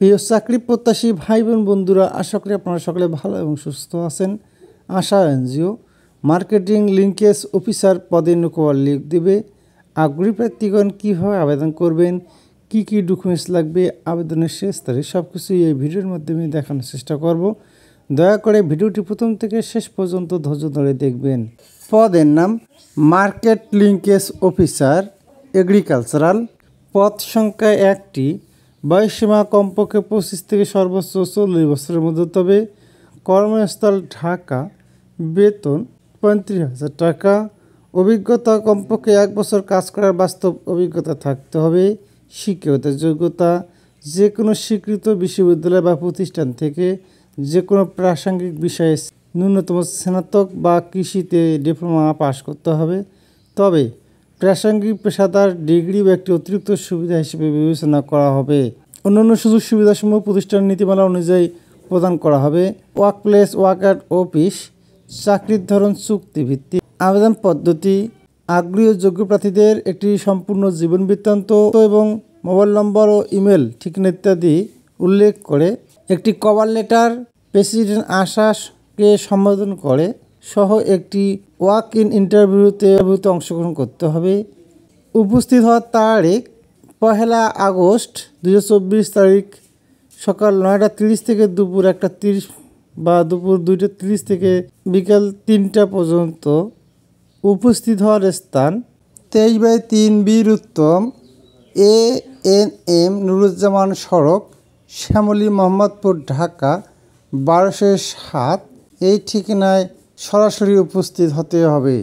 প্রিয় চাকরি প্রত্যাশী ভাই বোন বন্ধুরা, আশা করি আপনারা সকলে ভালো এবং সুস্থ আছেন। আশা এনজিও মার্কেটিং লিঙ্কেজ অফিসার পদে নিয়োগ লিখ দেবে। আগ্রহী প্রার্থীগণ কীভাবে আবেদন করবেন, কি কি ডকুমেন্টস লাগবে, আবেদনের শেষ তারিখ, সব কিছুই এই ভিডিওর মাধ্যমে দেখানোর চেষ্টা করব। দয়া করে ভিডিওটি প্রথম থেকে শেষ পর্যন্ত ধৈর্য ধরে দেখবেন। পদের নাম মার্কেট লিঙ্কেজ অফিসার এগ্রিকালচারাল। পদ সংখ্যা 1টি। বয়সসীমা কমপক্ষে 25 থেকে সর্বোচ্চ 40 বছরের মধ্যে হতে হবে। কর্মস্থল ঢাকা। বেতন 35,000 টাকা। অভিজ্ঞতা কমপক্ষে 1 বছর কাজ করার বাস্তব অভিজ্ঞতা থাকতে হবে। শিক্ষাগত যোগ্যতা যে কোনো স্বীকৃত বিশ্ববিদ্যালয় বা প্রতিষ্ঠান থেকে যে কোনো প্রাসঙ্গিক বিষয়ে ন্যূনতম স্নাতক বা কৃষিতে ডিপ্লোমা পাস করতে হবে। তবে প্রাসঙ্গিক পেশাদার ডিগ্রি বা একটি অতিরিক্ত সুবিধা হিসেবে বিবেচনা করা হবে। অন্যান্য সুযোগ সুবিধাসমূহ প্রতিষ্ঠান নীতিমালা অনুযায়ী প্রদান করা হবে। Workplace work at office. চাকরির ধরন চুক্তিভিত্তিক। আবেদন পদ্ধতি আগ্রহী যোগ্য প্রার্থীদের একটি সম্পূর্ণ জীবন বৃত্তান্ত এবং মোবাইল নম্বর ও ইমেল ঠিকানা ইত্যাদি উল্লেখ করে একটি কভার লেটার প্রেসিডেন্ট আশাকে সম্বোধন করে সহ একটি ওয়াক ইন ইন্টারভিউতে অংশগ্রহণ করতে হবে। উপস্থিত হওয়ার তারিখ 1 আগস্ট 2024 তারিখ সকাল 9টা 30 থেকে দুপুর 1টা 30 বা দুপুর 2টা 30 থেকে বিকাল 3টা পর্যন্ত। উপস্থিত হওয়ার স্থান 23/3 বীর উত্তম ANM নুরুজ্জামান সড়ক, শ্যামলী, মোহাম্মদপুর, ঢাকা 1207। এই ঠিকানায় সরাসরি উপস্থিত হতে হবে।